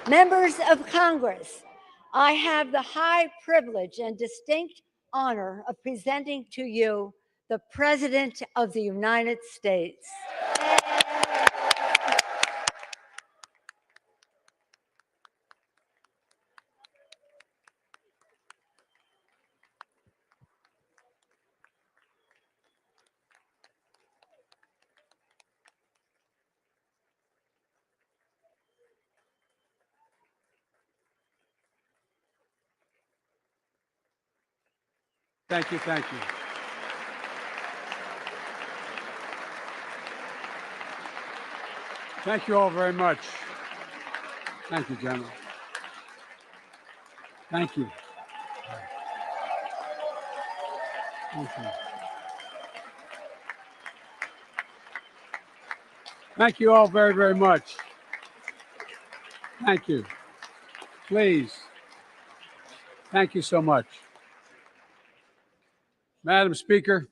Members of Congress, I have the high privilege and distinct honor of presenting to you the President of the United States. Thank you, thank you. Thank you all very much. Thank you, General. Thank you. Thank you. Thank you all very, very much. Thank you. Please. Thank you so much. Madam Speaker,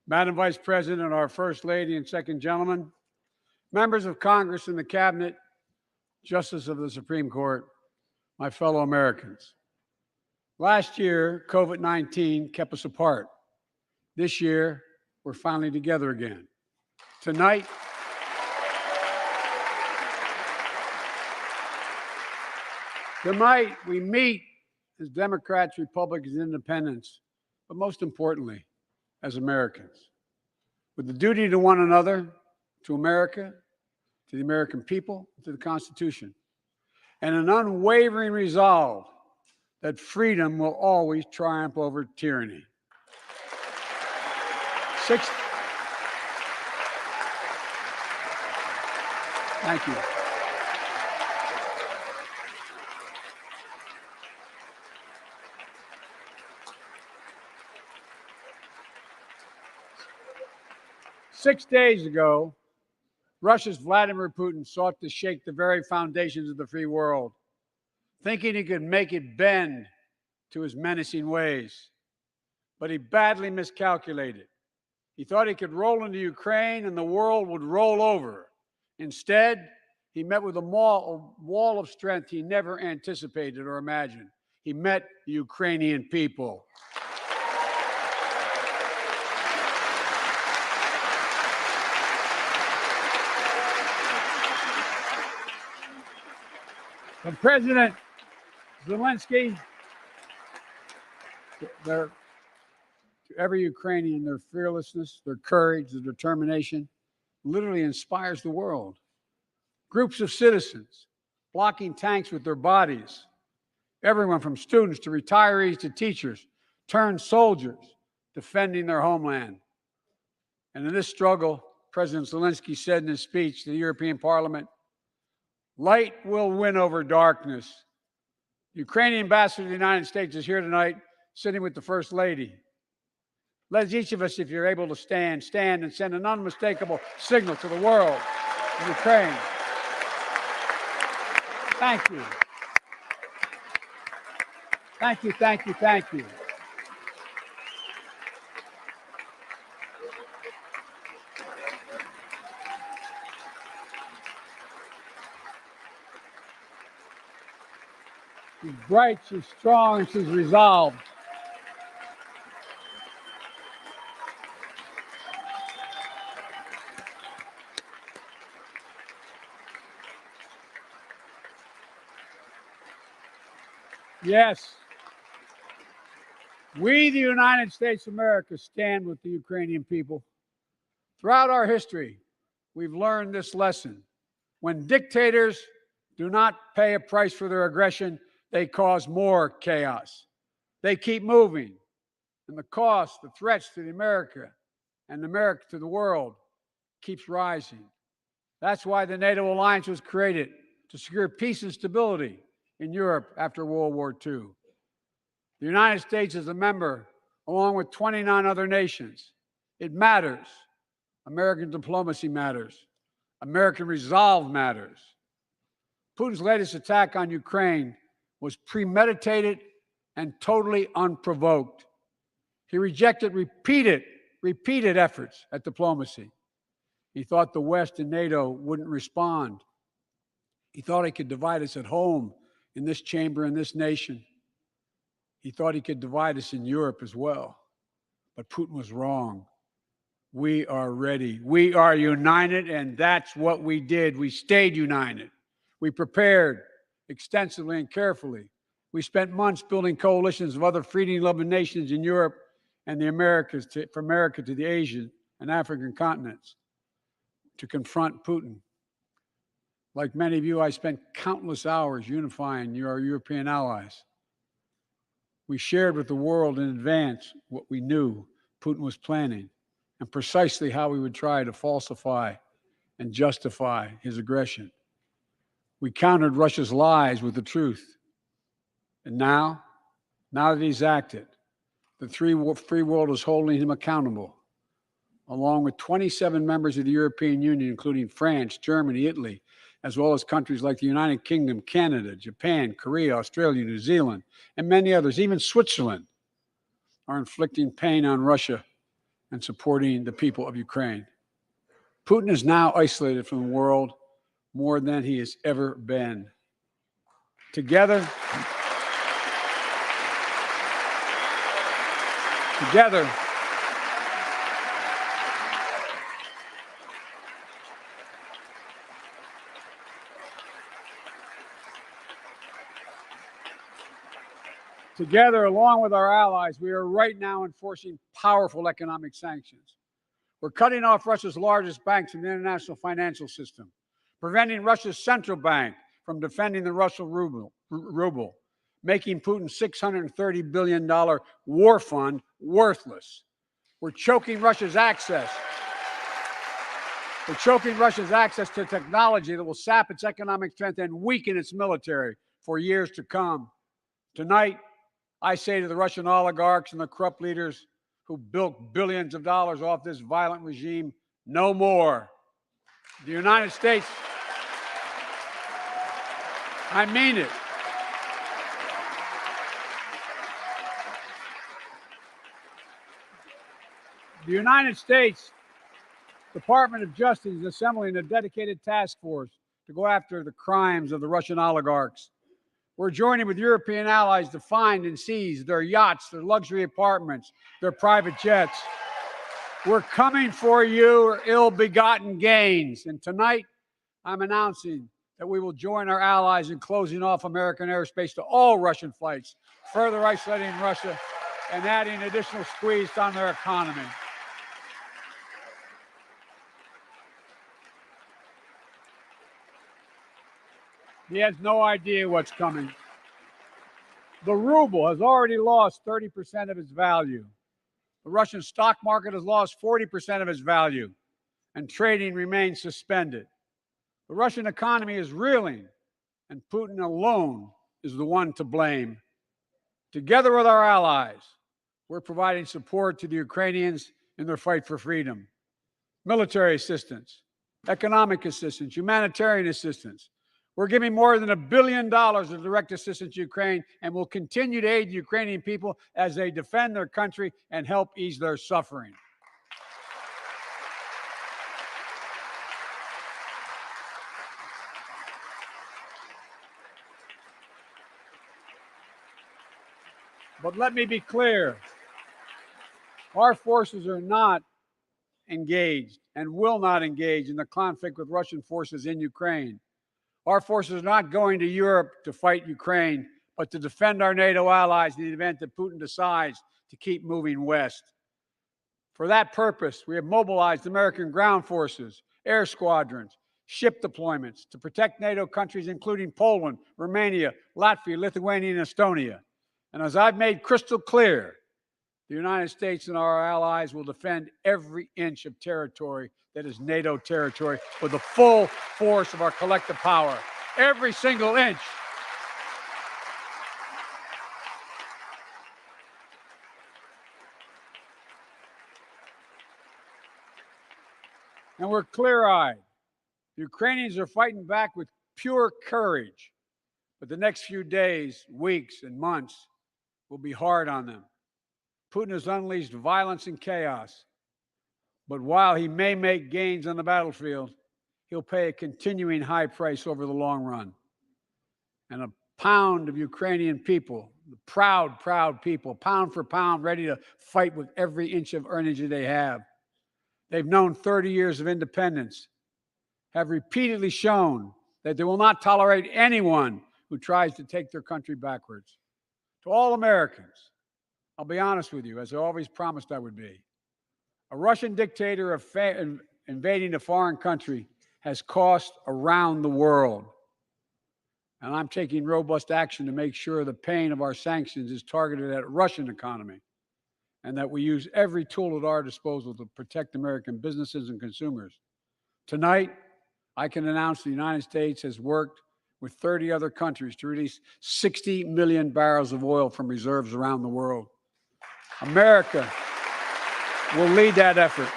Madam Vice President, our First Lady and Second Gentleman, members of Congress and the Cabinet, Justice of the Supreme Court, my fellow Americans. Last year, COVID-19 kept us apart. This year, we're finally together again. Tonight, we meet as Democrats, Republicans, Independents, but most importantly, as Americans, with the duty to one another, to America, to the American people, to the Constitution, and an unwavering resolve that freedom will always triumph over tyranny. Thank you. 6 days ago, Russia's Vladimir Putin sought to shake the very foundations of the free world, thinking he could make it bend to his menacing ways. But he badly miscalculated. He thought he could roll into Ukraine and the world would roll over. Instead, he met with a wall of strength he never anticipated or imagined. He met the Ukrainian people. But President Zelensky, to every Ukrainian, their fearlessness, their courage, their determination literally inspires the world. Groups of citizens blocking tanks with their bodies, everyone from students to retirees to teachers, turned soldiers defending their homeland. And in this struggle, President Zelensky said in his speech to the European Parliament, "Light will win over darkness." The Ukrainian ambassador to the United States is here tonight, sitting with the First Lady. Let each of us, if you're able to stand and send an unmistakable signal to the world of Ukraine. Thank you. Thank you, thank you, thank you. She's bright, she's strong, and she's resolved. Yes, we, the United States of America, stand with the Ukrainian people. Throughout our history, we've learned this lesson. When dictators do not pay a price for their aggression, they cause more chaos. They keep moving, and the cost, the threats to America and America to the world keeps rising. That's why the NATO alliance was created, to secure peace and stability in Europe after World War II. The United States is a member, along with 29 other nations. It matters. American diplomacy matters. American resolve matters. Putin's latest attack on Ukraine was premeditated and totally unprovoked. He rejected repeated efforts at diplomacy. He thought the West and NATO wouldn't respond. He thought he could divide us at home, in this chamber, in this nation. He thought he could divide us in Europe as well. But Putin was wrong. We are ready. We are united, and that's what we did. We stayed united. We prepared extensively and carefully. We spent months building coalitions of other freedom-loving nations in Europe and the Americas, from America to the Asian and African continents, to confront Putin. Like many of you, I spent countless hours unifying our European allies. We shared with the world in advance what we knew Putin was planning and precisely how he would try to falsify and justify his aggression. We countered Russia's lies with the truth. And now that he's acted, the free world is holding him accountable, along with 27 members of the European Union, including France, Germany, Italy, as well as countries like the United Kingdom, Canada, Japan, Korea, Australia, New Zealand, and many others. Even Switzerland are inflicting pain on Russia and supporting the people of Ukraine. Putin is now isolated from the world more than he has ever been. Together, along with our allies, we are right now enforcing powerful economic sanctions. We're cutting off Russia's largest banks in the international financial system, preventing Russia's central bank from defending the Russian ruble, making Putin's $630 billion war fund worthless. We're choking Russia's access to technology that will sap its economic strength and weaken its military for years to come. Tonight, I say to the Russian oligarchs and the corrupt leaders who bilked billions of dollars off this violent regime, no more. The United States, I mean it. The United States Department of Justice is assembling a dedicated task force to go after the crimes of the Russian oligarchs. We're joining with European allies to find and seize their yachts, their luxury apartments, their private jets. We're coming for your ill-begotten gains. And tonight, I'm announcing that we will join our allies in closing off American airspace to all Russian flights, further isolating Russia and adding additional squeeze on their economy. He has no idea what's coming. The ruble has already lost 30% of its value. The Russian stock market has lost 40% of its value, and trading remains suspended. The Russian economy is reeling, and Putin alone is the one to blame. Together with our allies, we're providing support to the Ukrainians in their fight for freedom. Military assistance, economic assistance, humanitarian assistance. We're giving more than $1 billion of direct assistance to Ukraine, and will continue to aid the Ukrainian people as they defend their country and help ease their suffering. But let me be clear. Our forces are not engaged and will not engage in the conflict with Russian forces in Ukraine. Our forces are not going to Europe to fight Ukraine, but to defend our NATO allies in the event that Putin decides to keep moving west. For that purpose, we have mobilized American ground forces, air squadrons, ship deployments to protect NATO countries, including Poland, Romania, Latvia, Lithuania, and Estonia. And as I've made crystal clear, the United States and our allies will defend every inch of territory that is NATO territory with the full force of our collective power. Every single inch. And we're clear-eyed. The Ukrainians are fighting back with pure courage. But the next few days, weeks, and months will be hard on them. Putin has unleashed violence and chaos. But while he may make gains on the battlefield, he'll pay a continuing high price over the long run. And a pound of Ukrainian people, the proud, proud people, pound for pound, ready to fight with every inch of energy they have. They've known 30 years of independence, have repeatedly shown that they will not tolerate anyone who tries to take their country backwards. To all Americans, I'll be honest with you, as I always promised I would be. A Russian dictator invading a foreign country has cost around the world. And I'm taking robust action to make sure the pain of our sanctions is targeted at the Russian economy and that we use every tool at our disposal to protect American businesses and consumers. Tonight, I can announce the United States has worked with 30 other countries to release 60 million barrels of oil from reserves around the world. America will lead that effort,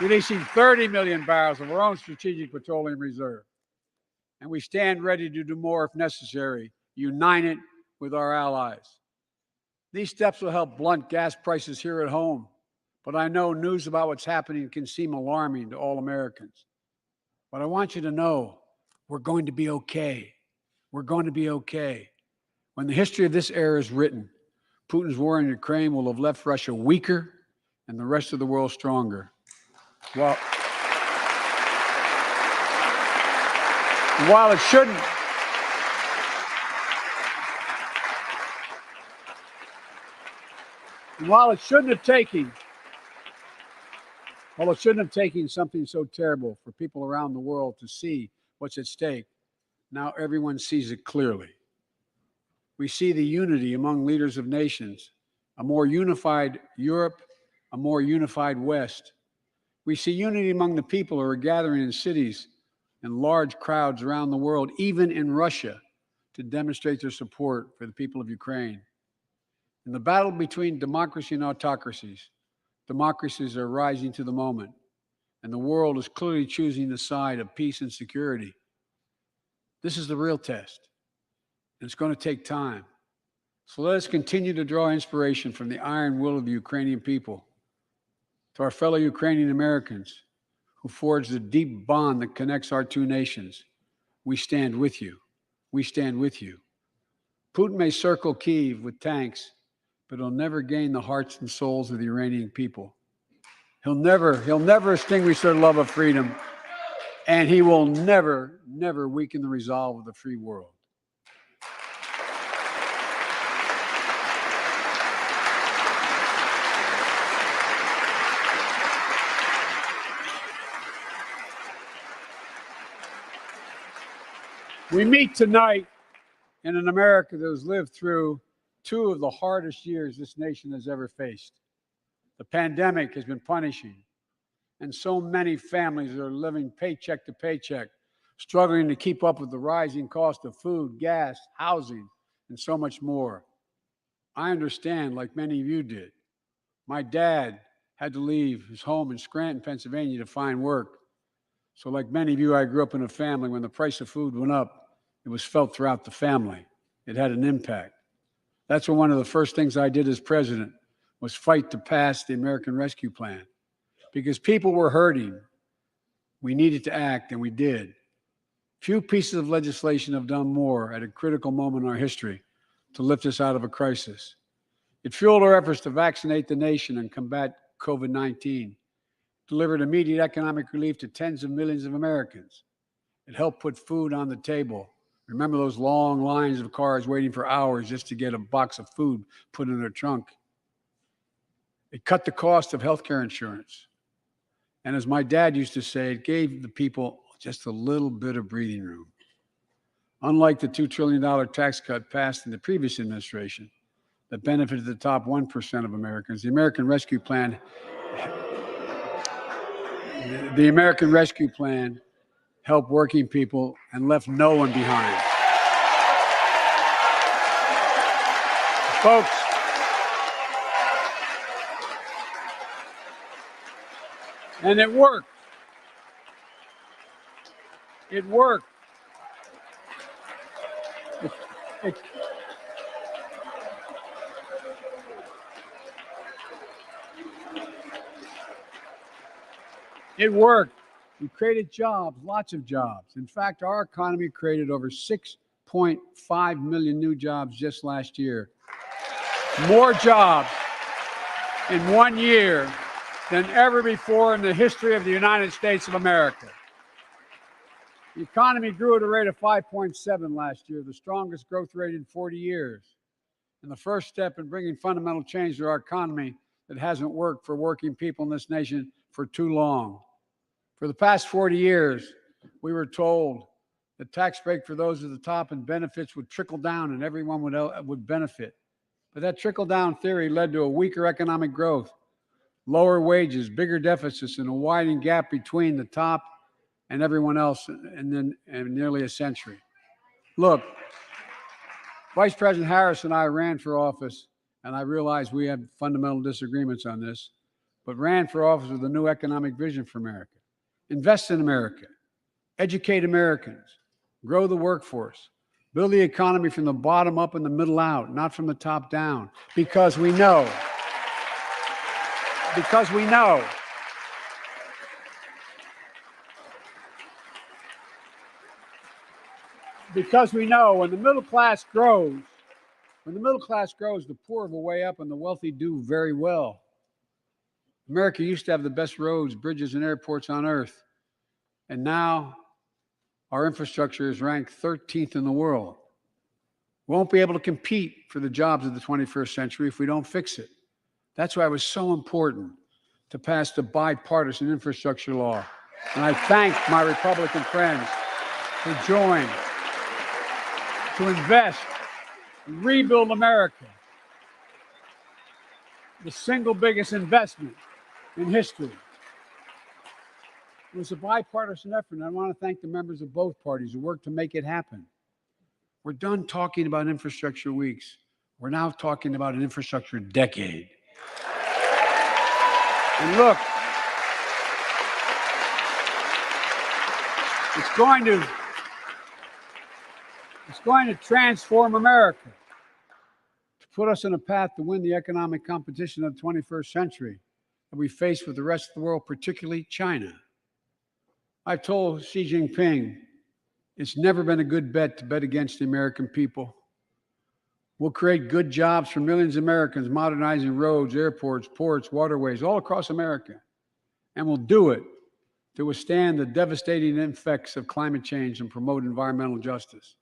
releasing 30 million barrels of our own strategic petroleum reserve. And we stand ready to do more if necessary, united with our allies. These steps will help blunt gas prices here at home, but I know news about what's happening can seem alarming to all Americans. But I want you to know we're going to be okay. We're going to be okay. When the history of this era is written, Putin's war in Ukraine will have left Russia weaker and the rest of the world stronger. While it shouldn't have taken something so terrible for people around the world to see what's at stake, now everyone sees it clearly. We see the unity among leaders of nations, a more unified Europe, a more unified West. We see unity among the people who are gathering in cities and large crowds around the world, even in Russia, to demonstrate their support for the people of Ukraine. In the battle between democracy and autocracies, democracies are rising to the moment, and the world is clearly choosing the side of peace and security. This is the real test, and it's going to take time. So let us continue to draw inspiration from the iron will of the Ukrainian people. To our fellow Ukrainian Americans who forged the deep bond that connects our two nations, we stand with you. We stand with you. Putin may circle Kyiv with tanks, but he'll never gain the hearts and souls of the Iranian people. He'll never extinguish their love of freedom, and he will never weaken the resolve of the free world. We meet tonight in an America that has lived through two of the hardest years this nation has ever faced. The pandemic has been punishing, and so many families are living paycheck to paycheck, struggling to keep up with the rising cost of food, gas, housing, and so much more. I understand, like many of you did. My dad had to leave his home in Scranton, Pennsylvania to find work. So like many of you, I grew up in a family when the price of food went up, it was felt throughout the family. It had an impact. That's when one of the first things I did as president was fight to pass the American Rescue Plan. Because people were hurting, we needed to act, and we did. Few pieces of legislation have done more at a critical moment in our history to lift us out of a crisis. It fueled our efforts to vaccinate the nation and combat COVID-19, delivered immediate economic relief to tens of millions of Americans. It helped put food on the table. Remember those long lines of cars waiting for hours just to get a box of food put in their trunk? It cut the cost of healthcare insurance. And as my dad used to say, it gave the people just a little bit of breathing room. Unlike the $2 trillion tax cut passed in the previous administration that benefited the top 1% of Americans, the American Rescue Plan helped working people and left no one behind. Folks, and it worked. It worked. It worked. We created jobs, lots of jobs. In fact, our economy created over 6.5 million new jobs just last year. More jobs in 1 year than ever before in the history of the United States of America. The economy grew at a rate of 5.7 last year, the strongest growth rate in 40 years. And the first step in bringing fundamental change to our economy that hasn't worked for working people in this nation for too long. For the past 40 years, we were told the tax break for those at the top and benefits would trickle down and everyone would benefit. But that trickle-down theory led to a weaker economic growth, lower wages, bigger deficits, and a widening gap between the top and everyone else in nearly a century. Look, Vice President Harris and I ran for office, and I realize we have fundamental disagreements on this, but ran for office with a new economic vision for America. Invest in America, educate Americans, grow the workforce, build the economy from the bottom up and the middle out, not from the top down, because we know when the middle class grows, the poor will way up and the wealthy do very well. America used to have the best roads, bridges, and airports on earth. And now our infrastructure is ranked 13th in the world. We won't be able to compete for the jobs of the 21st century if we don't fix it. That's why it was so important to pass the bipartisan infrastructure law. And I thank my Republican friends who joined to invest and rebuild America, the single biggest investment in history. It was a bipartisan effort, and I want to thank the members of both parties who worked to make it happen. We're done talking about infrastructure weeks. We're now talking about an infrastructure decade. And look, it's going to transform America, to put us on a path to win the economic competition of the 21st century that we face with the rest of the world, particularly China. I've told Xi Jinping it's never been a good bet to bet against the American people. We'll create good jobs for millions of Americans, modernizing roads, airports, ports, waterways, all across America. And we'll do it to withstand the devastating effects of climate change and promote environmental justice.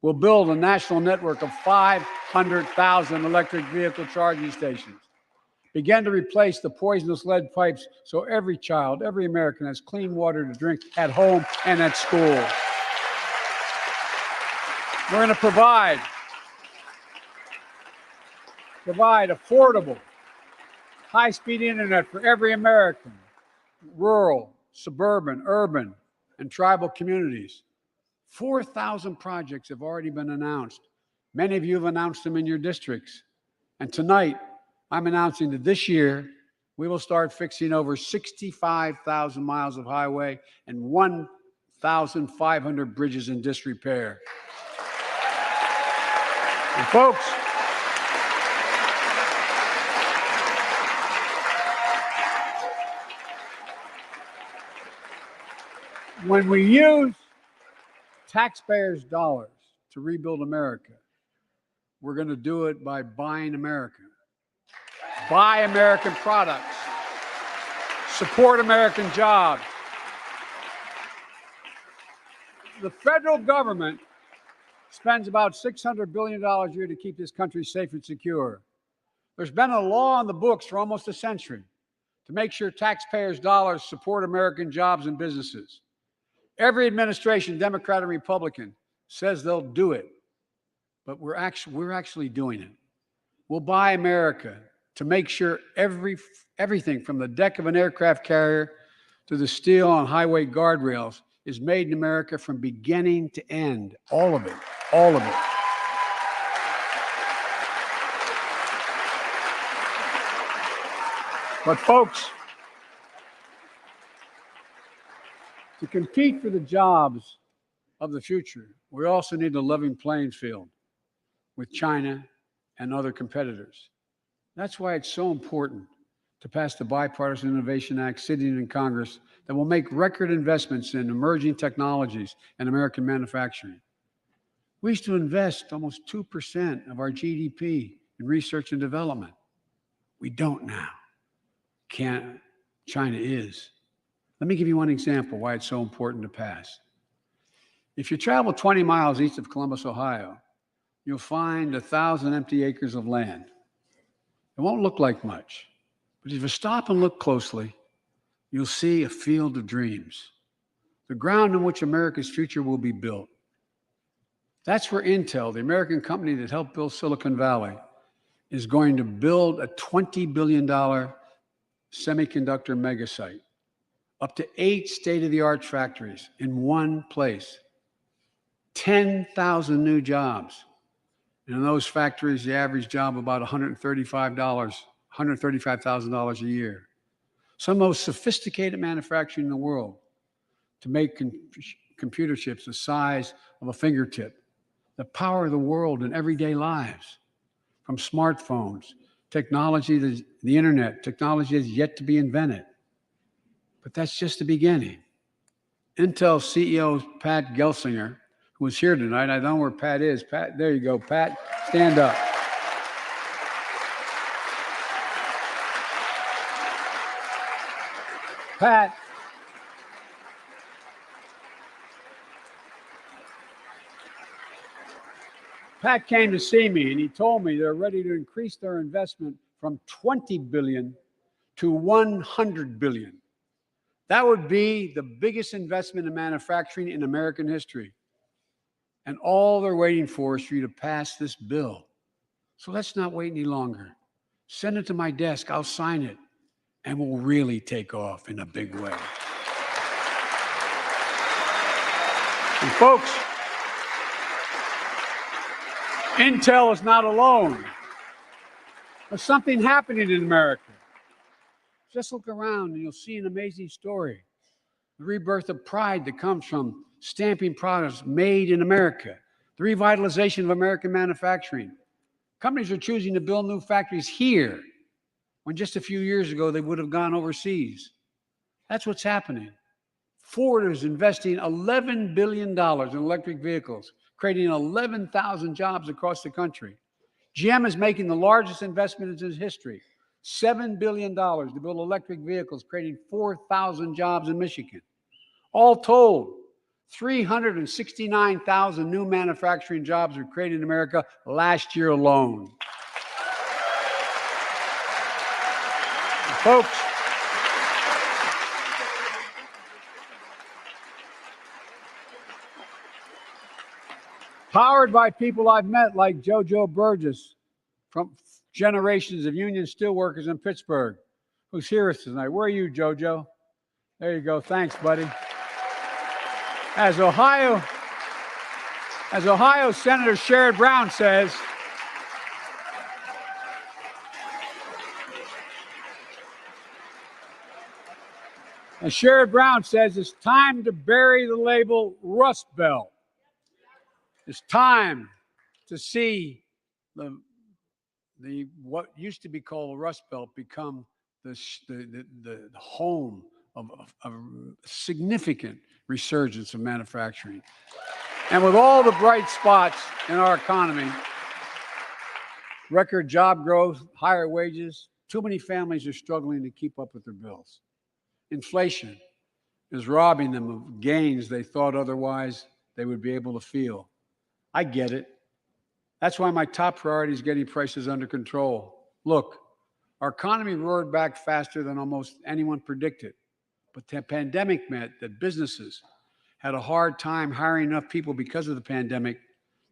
We'll build a national network of 500,000 electric vehicle charging stations. Begin to replace the poisonous lead pipes so every child, every American has clean water to drink at home and at school. We're going to provide affordable, high-speed internet for every American, rural, suburban, urban, and tribal communities. 4,000 projects have already been announced. Many of you have announced them in your districts. And tonight, I'm announcing that this year, we will start fixing over 65,000 miles of highway and 1,500 bridges in disrepair. And folks, when we use taxpayers' dollars to rebuild America, we're going to do it by buying America. Buy American products. Support American jobs. The federal government spends about $600 billion a year to keep this country safe and secure. There's been a law on the books for almost a century to make sure taxpayers' dollars support American jobs and businesses. Every administration, Democrat and Republican, says they'll do it, but we're actually doing it. We'll buy America to make sure everything from the deck of an aircraft carrier to the steel on highway guardrails is made in America from beginning to end. All of it. All of it. But folks, to compete for the jobs of the future, we also need a level playing field with China and other competitors. That's why it's so important to pass the Bipartisan Innovation Act sitting in Congress that will make record investments in emerging technologies and American manufacturing. We used to invest almost 2% of our GDP in research and development. We don't now. China is. Let me give you one example why it's so important to pass. If you travel 20 miles east of Columbus, Ohio, you'll find 1,000 empty acres of land. It won't look like much, but if you stop and look closely, you'll see a field of dreams, the ground on which America's future will be built. That's where Intel, the American company that helped build Silicon Valley, is going to build a $20 billion semiconductor megasite, up to 8 state-of-the-art factories in one place, 10,000 new jobs. And in those factories, the average job about $135,000 a year. Some of the most sophisticated manufacturing in the world to make computer chips the size of a fingertip, that power the world in everyday lives, from smartphones, technology to the internet, technology is yet to be invented. But that's just the beginning. Intel CEO Pat Gelsinger, who was here tonight, I don't know where Pat is. Pat, there you go, Pat, stand up. Pat came to see me and he told me they're ready to increase their investment from $20 billion to $100 billion. That would be the biggest investment in manufacturing in American history. And all they're waiting for is for you to pass this bill. So let's not wait any longer. Send it to my desk, I'll sign it, and we'll really take off in a big way. And folks, Intel is not alone. There's something happening in America. Just look around and you'll see an amazing story. The rebirth of pride that comes from stamping products made in America. The revitalization of American manufacturing. Companies are choosing to build new factories here when just a few years ago they would have gone overseas. That's what's happening. Ford is investing $11 billion in electric vehicles, creating 11,000 jobs across the country. GM is making the largest investment in its history, $7 billion to build electric vehicles, creating 4,000 jobs in Michigan. All told, 369,000 new manufacturing jobs were created in America last year alone. Folks, powered by people I've met like JoJo Burgess from generations of union steelworkers in Pittsburgh, who's here with us tonight. Where are you, JoJo? There you go. Thanks, buddy. As Ohio Senator Sherrod Brown says, it's time to bury the label Rust Belt. It's time to see the what used to be called the Rust Belt become the home of a significant resurgence of manufacturing. And with all the bright spots in our economy, record job growth, higher wages, too many families are struggling to keep up with their bills. Inflation is robbing them of gains they thought otherwise they would be able to feel. I get it. That's why my top priority is getting prices under control. Look, our economy roared back faster than almost anyone predicted, but the pandemic meant that businesses had a hard time hiring enough people because of the pandemic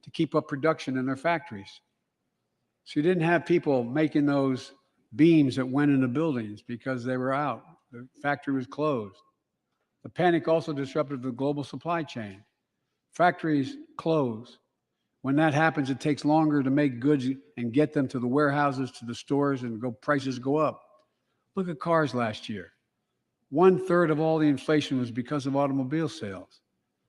to keep up production in their factories. So you didn't have people making those beams that went into buildings because they were out. The factory was closed. The panic also disrupted the global supply chain. Factories close. When that happens, it takes longer to make goods and get them to the warehouses, to the stores, and prices go up. Look at cars last year. 1/3 of all the inflation was because of automobile sales.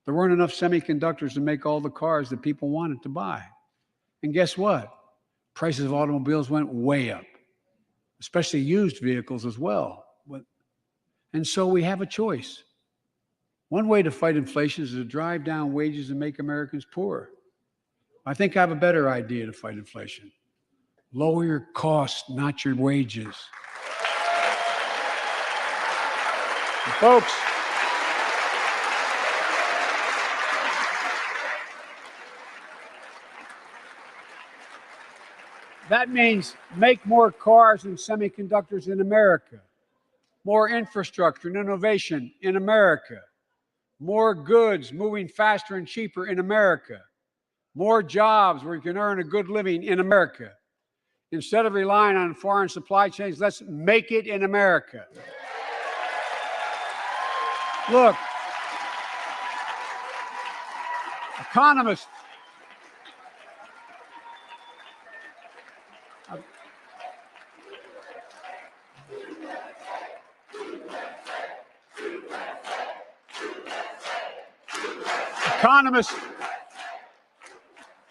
There weren't enough semiconductors to make all the cars that people wanted to buy. And guess what? Prices of automobiles went way up. especially used vehicles as well. And so we have a choice. One way to fight inflation is to drive down wages and make Americans poorer. I think I have a better idea to fight inflation. Lower your costs, not your wages. And folks, that means make more cars and semiconductors in America, more infrastructure and innovation in America, more goods moving faster and cheaper in America, more jobs where you can earn a good living in America. Instead of relying on foreign supply chains, let's make it in America. Look, economists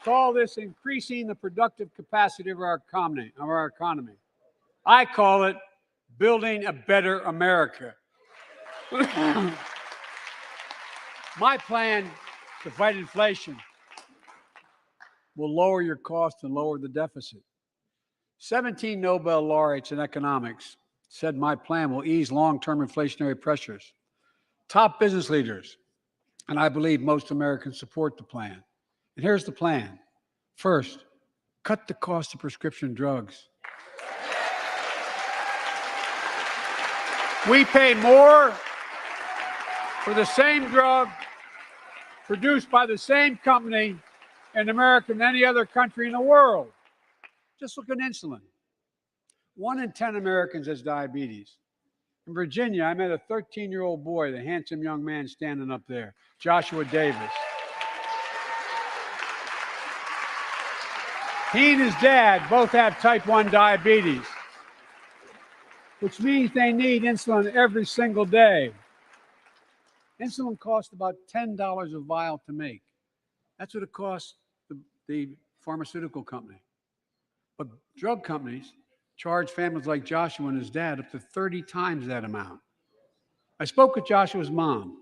call this increasing the productive capacity of our economy. I call it building a better America. My plan to fight inflation will lower your costs and lower the deficit. 17 Nobel laureates in economics said my plan will ease long-term inflationary pressures. Top business leaders, and I believe most Americans support the plan. And here's the plan. First, cut the cost of prescription drugs. We pay more for the same drug produced by the same company in America than any other country in the world. Just look at insulin. 1 in 10 Americans has diabetes. In Virginia, I met a 13-year-old boy, the handsome young man standing up there, Joshua Davis. He and his dad both have type 1 diabetes, which means they need insulin every single day. Insulin costs about $10 a vial to make. That's what it costs the pharmaceutical company. But drug companies charge families like Joshua and his dad up to 30 times that amount. I spoke with Joshua's mom.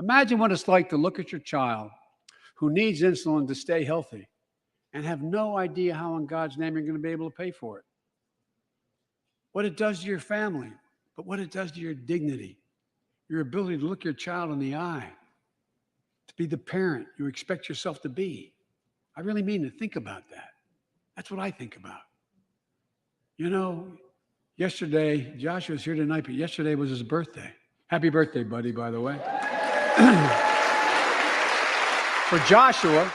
Imagine what it's like to look at your child who needs insulin to stay healthy and have no idea how in God's name you're going to be able to pay for it. What it does to your family, but what it does to your dignity, your ability to look your child in the eye, to be the parent you expect yourself to be. I really mean to think about that. That's what I think about. You know, yesterday, Joshua's here tonight, but yesterday was his birthday. Happy birthday, buddy, by the way. For Joshua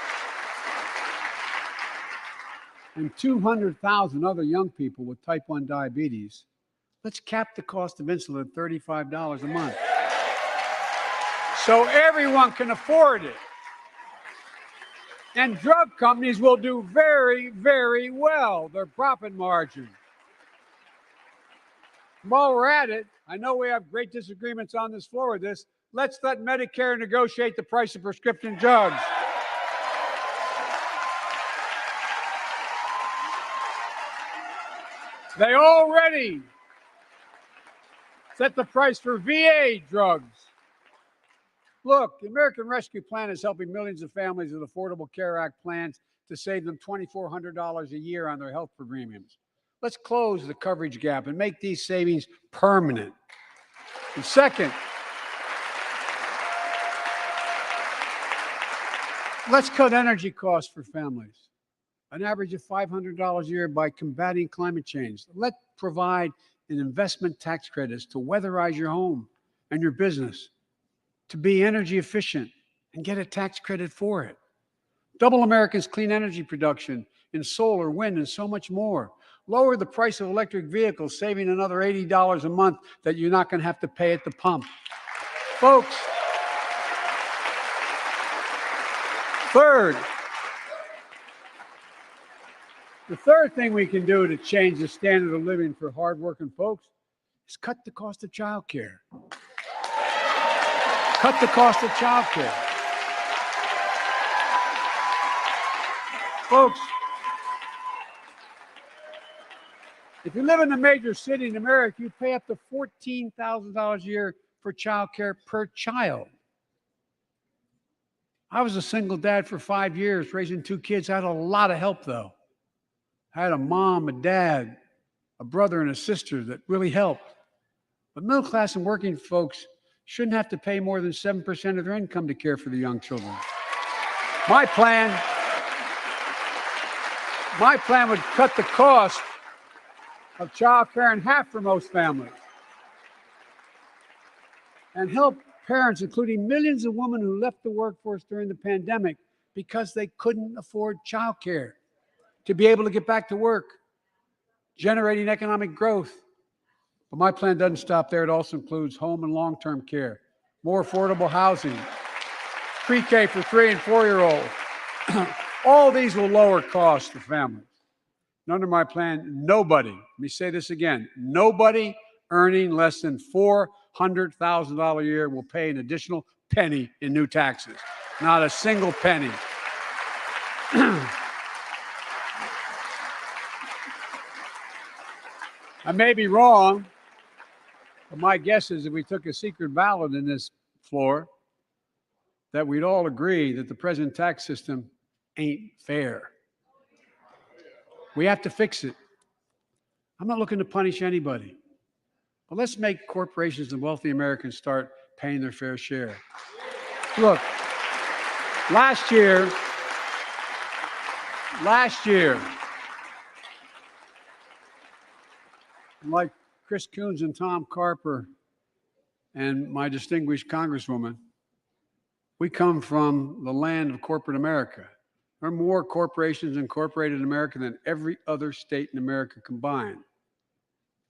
and 200,000 other young people with type 1 diabetes, let's cap the cost of insulin at $35 a month so everyone can afford it. And drug companies will do very, very well, their profit margin. While we're at it, I know we have great disagreements on this floor with this. Let's let Medicare negotiate the price of prescription drugs. They already set the price for VA drugs. Look, the American Rescue Plan is helping millions of families with Affordable Care Act plans to save them $2,400 a year on their health premiums. Let's close the coverage gap and make these savings permanent. And second, let's cut energy costs for families, an average of $500 a year by combating climate change. Let's provide an investment tax credits to weatherize your home and your business, to be energy efficient and get a tax credit for it. Double America's clean energy production in solar, wind, and so much more. Lower the price of electric vehicles, saving another $80 a month that you're not going to have to pay at the pump. Folks, the third thing we can do to change the standard of living for hardworking folks is cut the cost of child care. Cut the cost of child care. Folks, If you live in a major city in America, you pay up to $14,000 a year for child care per child. I was a single dad for 5 years, raising 2 kids. I had a lot of help, though. I had a mom, a dad, a brother, and a sister that really helped. But middle class and working folks shouldn't have to pay more than 7% of their income to care for the young children. My plan would cut the cost of child care in half for most families and help parents, including millions of women who left the workforce during the pandemic because they couldn't afford child care, to be able to get back to work, generating economic growth. But my plan doesn't stop there. It also includes home and long-term care, more affordable housing, pre-K for 3- and 4-year-olds. All these will lower costs for families. And under my plan, nobody, let me say this again, nobody earning less than $400,000 a year will pay an additional penny in new taxes. Not a single penny. I may be wrong, but my guess is if we took a secret ballot in this floor, that we'd all agree that the present tax system ain't fair. We have to fix it. I'm not looking to punish anybody, but let's make corporations and wealthy Americans start paying their fair share. Look, last year, like Chris Coons and Tom Carper and my distinguished Congresswoman, we come from the land of corporate America. There are more corporations incorporated in America than every other state in America combined.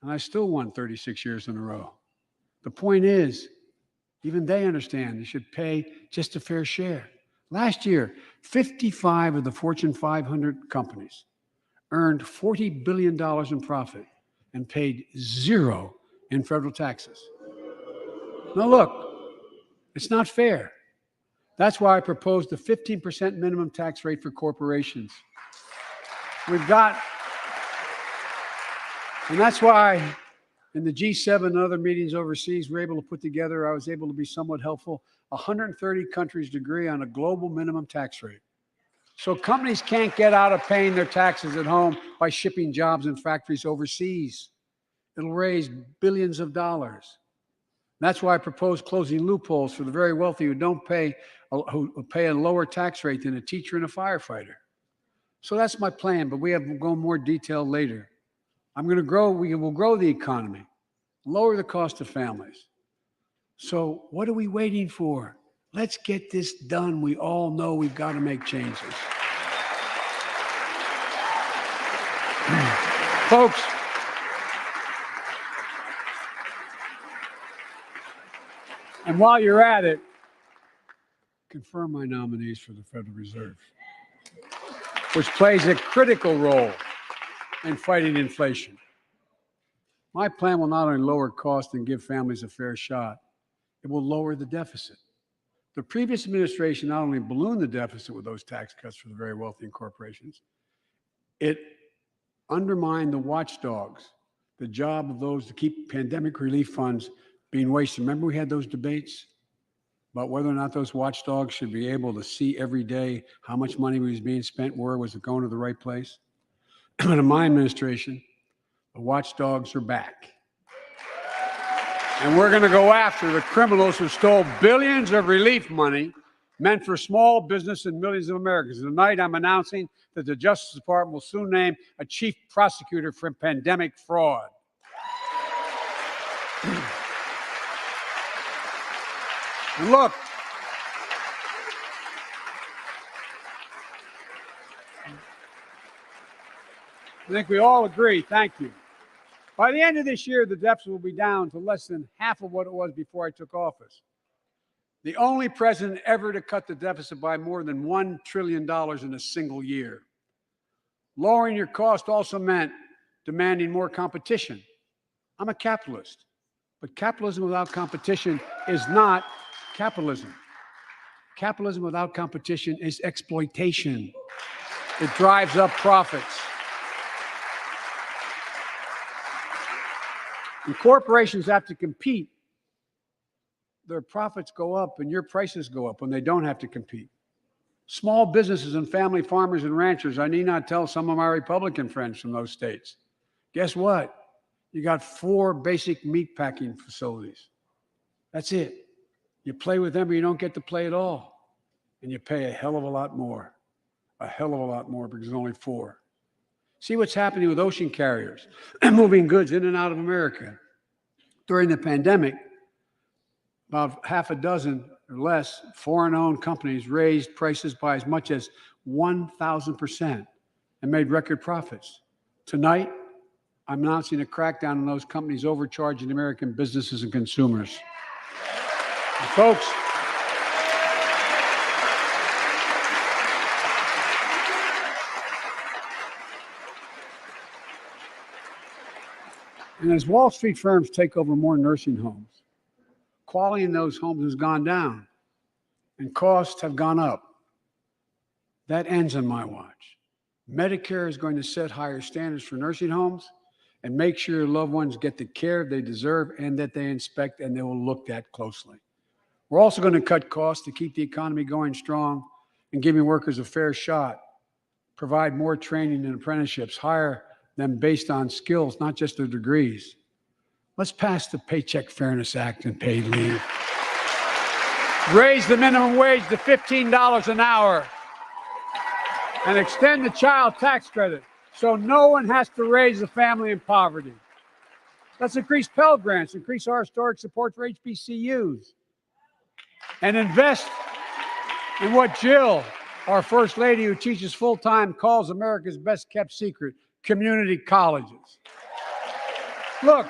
And I still won 36 years in a row. The point is, even they understand they should pay just a fair share. Last year, 55 of the Fortune 500 companies earned $40 billion in profit and paid zero in federal taxes. Now look, it's not fair. That's why I proposed a 15% minimum tax rate for corporations. And that's why in the G7 and other meetings overseas, I was able to be somewhat helpful. 130 countries agree on a global minimum tax rate. So companies can't get out of paying their taxes at home by shipping jobs and factories overseas. It'll raise billions of dollars. That's why I propose closing loopholes for the very wealthy who pay a lower tax rate than a teacher and a firefighter. So that's my plan, but we'll go in more detail later. We will grow the economy, lower the cost of families. So what are we waiting for? Let's get this done. We all know we've got to make changes. Folks, and while you're at it, confirm my nominees for the Federal Reserve, which plays a critical role in fighting inflation. My plan will not only lower costs and give families a fair shot, it will lower the deficit. The previous administration not only ballooned the deficit with those tax cuts for the very wealthy and corporations, it undermined the watchdogs, the job of those to keep pandemic relief funds being wasted. Remember we had those debates about whether or not those watchdogs should be able to see every day how much money was being spent, where was it going to the right place? But in my administration, the watchdogs are back. And we're going to go after the criminals who stole billions of relief money meant for small business and millions of Americans. Tonight, I'm announcing that the Justice Department will soon name a chief prosecutor for pandemic fraud. And look, I think we all agree, thank you. By the end of this year, the deficit will be down to less than half of what it was before I took office. The only president ever to cut the deficit by more than $1 trillion in a single year. Lowering your cost also meant demanding more competition. I'm a capitalist, but capitalism without competition is not capitalism. Capitalism without competition is exploitation. It drives up profits. When corporations have to compete, their profits go up and your prices go up when they don't have to compete. Small businesses and family farmers and ranchers, I need not tell some of my Republican friends from those states. Guess what? You got 4 basic meat packing facilities. That's it. You play with them or you don't get to play at all. And you pay a hell of a lot more. A hell of a lot more because there's only 4. See what's happening with ocean carriers moving goods in and out of America. During the pandemic, about half a dozen or less foreign-owned companies raised prices by as much as 1,000% and made record profits. Tonight, I'm announcing a crackdown on those companies overcharging American businesses and consumers. And folks, and as Wall Street firms take over more nursing homes, quality in those homes has gone down and costs have gone up. That ends on my watch. Medicare is going to set higher standards for nursing homes and make sure your loved ones get the care they deserve and that they inspect and they will look at closely. We're also going to cut costs to keep the economy going strong and giving workers a fair shot, provide more training and apprenticeships, hire them based on skills, not just their degrees. Let's pass the Paycheck Fairness Act and paid leave. Raise the minimum wage to $15 an hour and extend the child tax credit so no one has to raise a family in poverty. Let's increase Pell Grants, increase our historic support for HBCUs, and invest in what Jill, our First Lady who teaches full-time, calls America's best kept secret, community colleges. Look,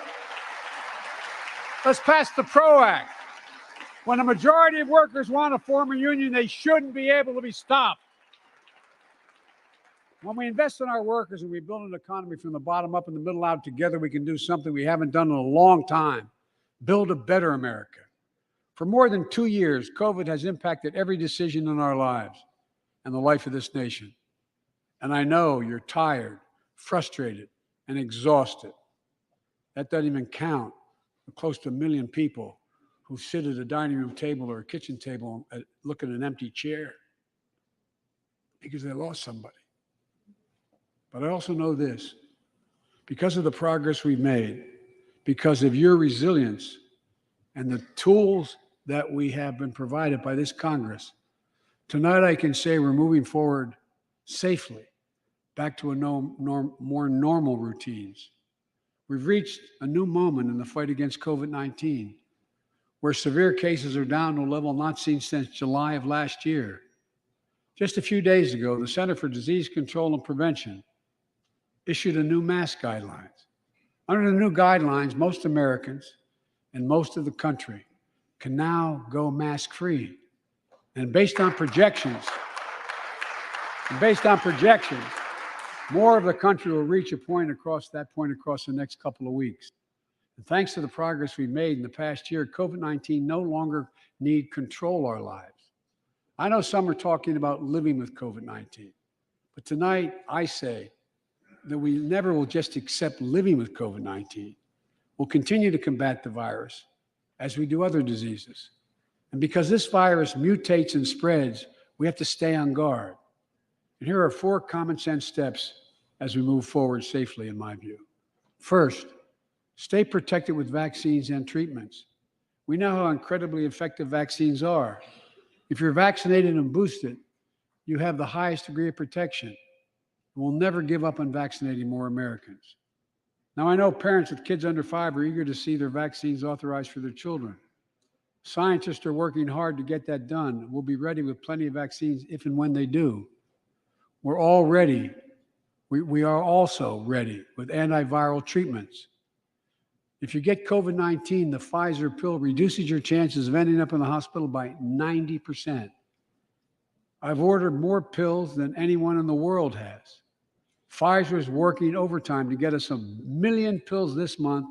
let's pass the PRO Act. When a majority of workers want to form a union, they shouldn't be able to be stopped. When we invest in our workers and we build an economy from the bottom up and the middle out together, we can do something we haven't done in a long time, build a better America. For more than 2 years, COVID has impacted every decision in our lives and the life of this nation. And I know you're tired, frustrated, and exhausted. That doesn't even count the close to 1 million people who sit at a dining room table or a kitchen table and look at an empty chair because they lost somebody. But I also know this, because of the progress we've made, because of your resilience and the tools that we have been provided by this Congress, tonight I can say we're moving forward safely back to more normal routines. We've reached a new moment in the fight against COVID-19, where severe cases are down to a level not seen since July of last year. Just a few days ago, the Center for Disease Control and Prevention issued a new mask guidelines. Under the new guidelines, most Americans and most of the country can now go mask-free. And based on projections, more of the country will reach a point across the next couple of weeks. And thanks to the progress we've made in the past year, COVID-19 no longer need control our lives. I know some are talking about living with COVID-19, but tonight I say that we never will just accept living with COVID-19. We'll continue to combat the virus as we do other diseases. And because this virus mutates and spreads, we have to stay on guard. And here are 4 common sense steps as we move forward safely, in my view. First, stay protected with vaccines and treatments. We know how incredibly effective vaccines are. If you're vaccinated and boosted, you have the highest degree of protection. We'll never give up on vaccinating more Americans. Now, I know parents with kids under 5 are eager to see their vaccines authorized for their children. Scientists are working hard to get that done. We'll be ready with plenty of vaccines if and when they do. We're all ready. We are also ready with antiviral treatments. If you get COVID-19, the Pfizer pill reduces your chances of ending up in the hospital by 90%. I've ordered more pills than anyone in the world has. Pfizer is working overtime to get us 1 million pills this month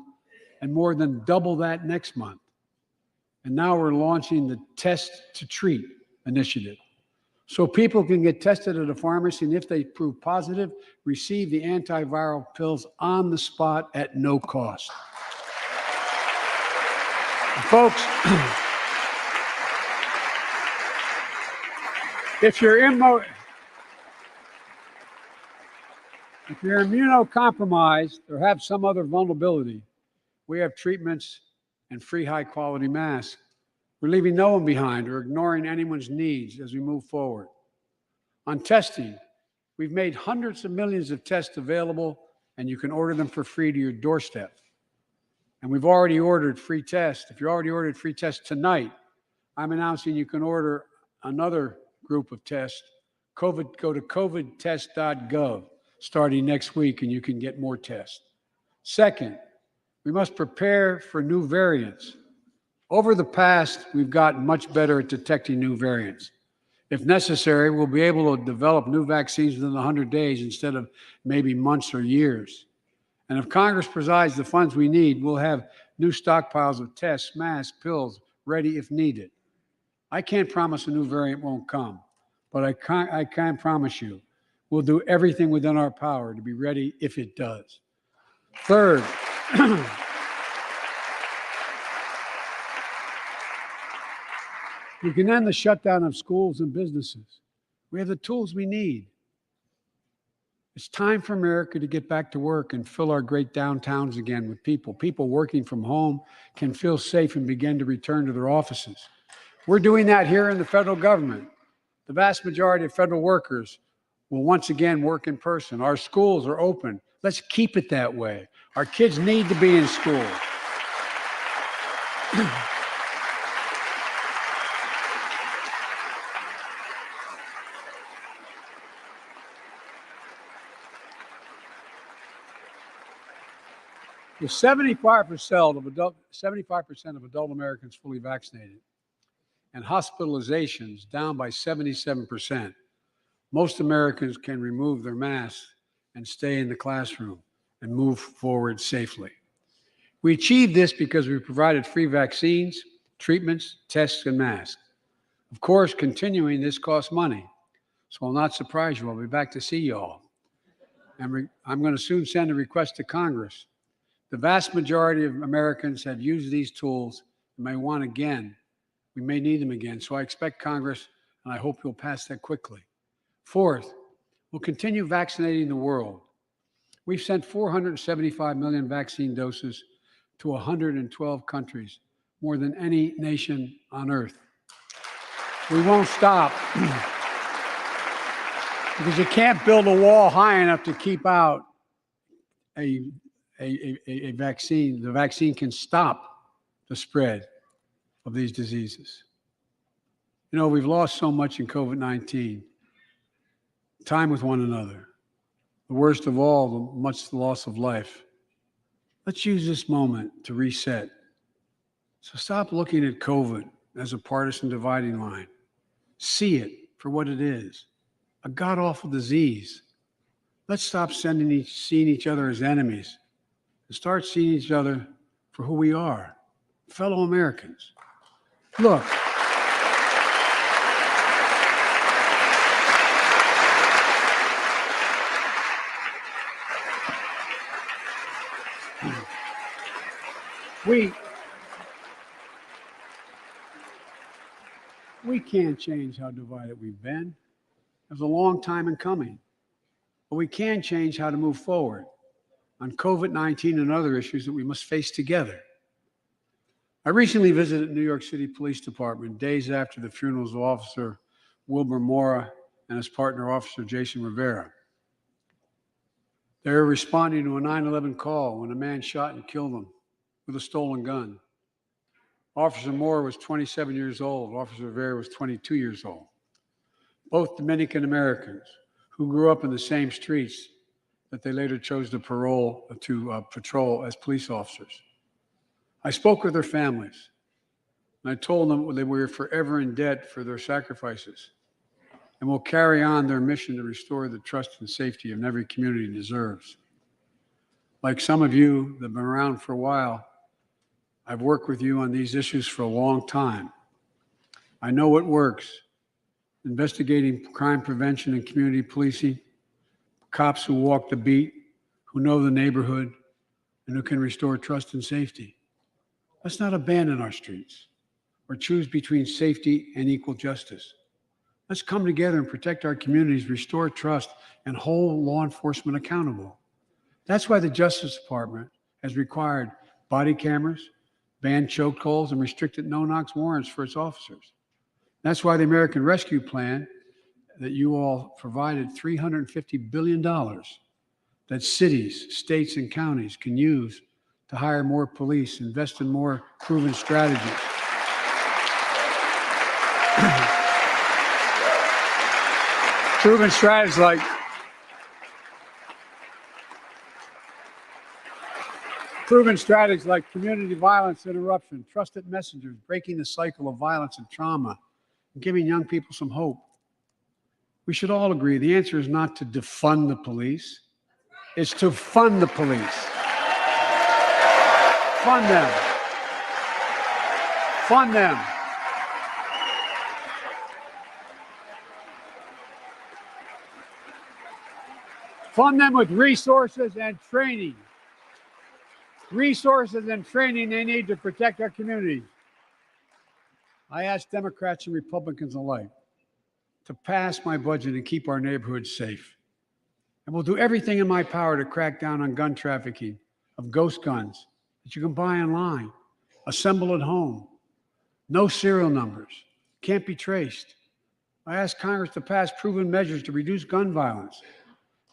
and more than double that next month. And now we're launching the Test to Treat initiative. So people can get tested at a pharmacy, and if they prove positive, receive the antiviral pills on the spot at no cost. Folks, if you're immunocompromised or have some other vulnerability, we have treatments and free high-quality masks. We're leaving no one behind or ignoring anyone's needs as we move forward. On testing, we've made hundreds of millions of tests available, and you can order them for free to your doorstep. And we've already ordered free tests. If you already ordered free tests tonight, I'm announcing you can order another group of tests. Go to covidtest.gov starting next week, and you can get more tests. Second, we must prepare for new variants. Over the past, we've gotten much better at detecting new variants. If necessary, we'll be able to develop new vaccines within 100 days instead of maybe months or years. And if Congress provides the funds we need, we'll have new stockpiles of tests, masks, pills ready if needed. I can't promise a new variant won't come, but I can promise you we'll do everything within our power to be ready if it does. Third, we can end the shutdown of schools and businesses. We have the tools we need. It's time for America to get back to work and fill our great downtowns again with people. People working from home can feel safe and begin to return to their offices. We're doing that here in the federal government. The vast majority of federal workers will once again work in person. Our schools are open. Let's keep it that way. Our kids need to be in school. With 75% of adult Americans fully vaccinated and hospitalizations down by 77%, most Americans can remove their masks and stay in the classroom and move forward safely. We achieved this because we provided free vaccines, treatments, tests, and masks. Of course, continuing this costs money, so I'll not surprise you. I'll be back to see you all. And I'm going to soon send a request to Congress. The vast majority of Americans have used these tools and may want again. We may need them again. So I expect Congress, and I hope you'll pass that quickly. Fourth, we'll continue vaccinating the world. We've sent 475 million vaccine doses to 112 countries, more than any nation on earth. We won't stop because you can't build a wall high enough to keep out a vaccine. The vaccine can stop the spread of these diseases. You know, we've lost so much in COVID-19. Time with one another. The worst of all, the loss of life. Let's use this moment to reset. So stop looking at COVID as a partisan dividing line. See it for what it is, a god-awful disease. Let's stop seeing each other as enemies and start seeing each other for who we are, fellow Americans. Look, we can't change how divided we've been. It was a long time in coming. But we can change how to move forward on COVID-19 and other issues that we must face together. I recently visited New York City Police Department days after the funerals of Officer Wilbur Mora and his partner, Officer Jason Rivera. They were responding to a 9/11 call when a man shot and killed them with a stolen gun. Officer Mora was 27 years old. Officer Rivera was 22 years old. Both Dominican Americans who grew up in the same streets that they later chose to patrol as police officers. I spoke with their families, and I told them that we were forever in debt for their sacrifices and will carry on their mission to restore the trust and safety of every community deserves. Like some of you that have been around for a while, I've worked with you on these issues for a long time. I know what works. Investigating crime prevention and community policing, cops who walk the beat, who know the neighborhood, and who can restore trust and safety. Let's not abandon our streets or choose between safety and equal justice. Let's come together and protect our communities, restore trust, and hold law enforcement accountable. That's why the Justice Department has required body cameras, banned chokeholds, and restricted no-knock warrants for its officers. That's why the American Rescue Plan that you all provided $350 billion that cities, states, and counties can use to hire more police, invest in more proven strategies. Proven strategies like community violence interruption, trusted messengers, breaking the cycle of violence and trauma, and giving young people some hope. We should all agree the answer is not to defund the police, it's to fund the police. Fund them. Fund them. Fund them with resources and training. Resources and training they need to protect our communities. I ask Democrats and Republicans alike to pass my budget and keep our neighborhoods safe. And we'll do everything in my power to crack down on gun trafficking of ghost guns that you can buy online, assemble at home, no serial numbers, can't be traced. I ask Congress to pass proven measures to reduce gun violence.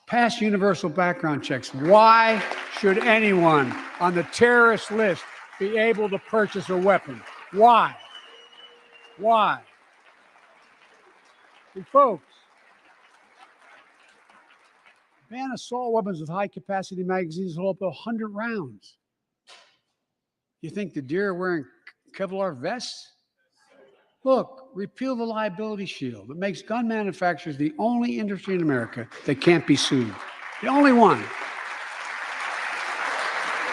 Pass universal background checks. Why should anyone on the terrorist list be able to purchase a weapon? Why? Why? And folks, ban assault weapons with high-capacity magazines hold up to 100 rounds. You think the deer are wearing Kevlar vests? Look, repeal the liability shield. It makes gun manufacturers the only industry in America that can't be sued. The only one.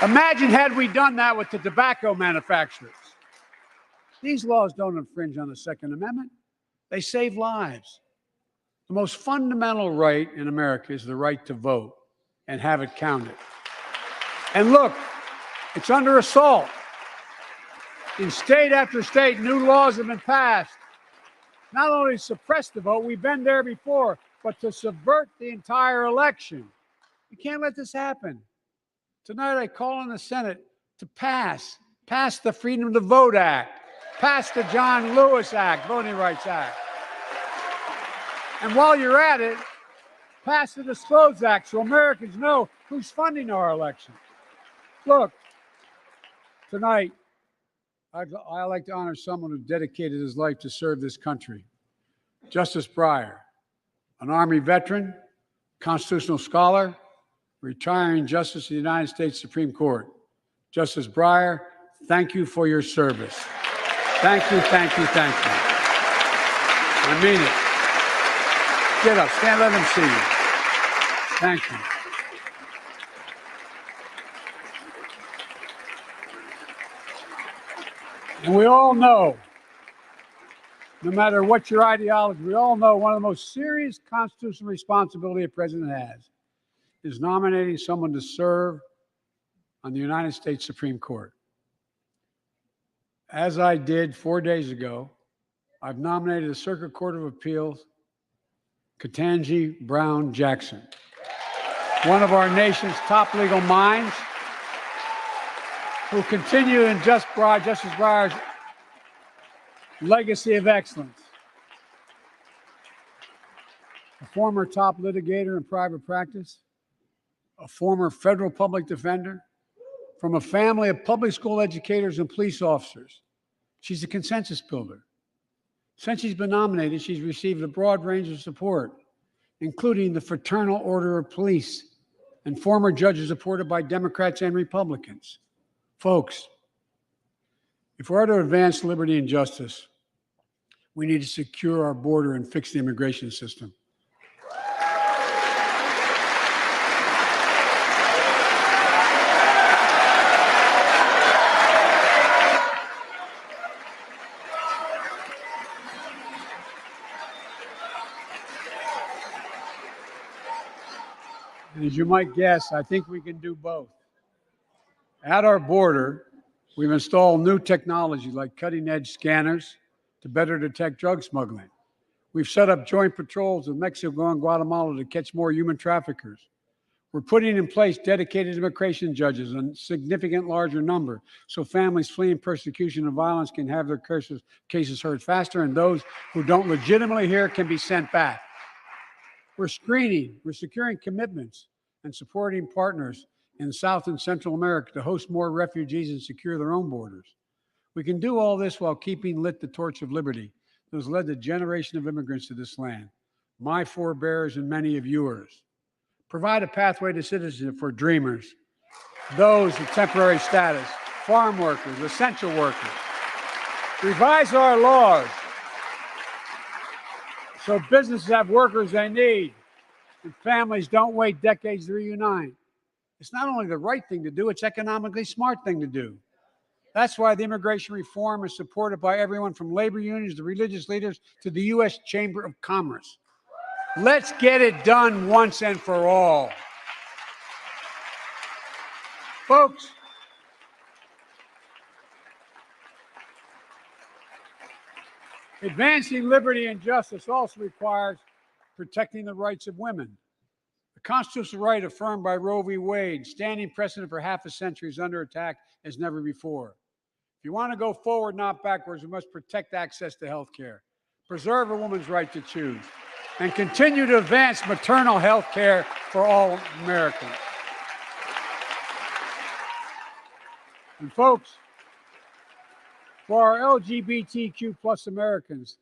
Imagine had we done that with the tobacco manufacturers. These laws don't infringe on the Second Amendment. They save lives. The most fundamental right in America is the right to vote and have it counted. And look, it's under assault. In state after state, new laws have been passed, not only to suppress the vote, we've been there before, but to subvert the entire election. We can't let this happen. Tonight, I call on the Senate to pass the Freedom to Vote Act, pass the John Lewis Act, Voting Rights Act. And while you're at it, pass the Disclose Act so Americans know who's funding our elections. Look, tonight, I'd like to honor someone who dedicated his life to serve this country. Justice Breyer, an Army veteran, constitutional scholar, retiring Justice of the United States Supreme Court. Justice Breyer, thank you for your service. Thank you, thank you, thank you. I mean it. Get up, stand, let them see you. Thank you. And we all know, no matter what your ideology, we all know one of the most serious constitutional responsibility a president has is nominating someone to serve on the United States Supreme Court. As I did 4 days ago, I've nominated the Circuit Court of Appeals, Ketanji Brown Jackson, one of our nation's top legal minds, who continue in Justice Breyer's legacy of excellence. A former top litigator in private practice, a former federal public defender, from a family of public school educators and police officers. She's a consensus builder. Since she's been nominated, she's received a broad range of support, including the Fraternal Order of Police and former judges supported by Democrats and Republicans. Folks, if we're to advance liberty and justice, we need to secure our border and fix the immigration system. And as you might guess, I think we can do both. At our border, We've installed new technology like cutting-edge scanners to better detect drug smuggling. We've set up joint patrols with Mexico and Guatemala to catch more human traffickers. We're putting in place dedicated immigration judges in significant larger number so families fleeing persecution and violence can have their cases heard faster, and those who don't legitimately hear can be sent back. We're screening, we're securing commitments and supporting partners in South and Central America to host more refugees and secure their own borders. We can do all this while keeping lit the torch of liberty that has led a generation of immigrants to this land, my forebears and many of yours. Provide a pathway to citizenship for dreamers, those with temporary status, farm workers, essential workers. Revise our laws so businesses have workers they need and families don't wait decades to reunite. It's not only the right thing to do, it's economically smart thing to do. That's why the immigration reform is supported by everyone from labor unions to religious leaders to the U.S. Chamber of Commerce. Let's get it done once and for all. Folks, advancing liberty and justice also requires protecting the rights of women. The constitutional right affirmed by Roe v. Wade, standing precedent for half a century, is under attack as never before. If you want to go forward, not backwards, we must protect access to health care, preserve a woman's right to choose, and continue to advance maternal health care for all Americans. And folks, for our LGBTQ plus Americans,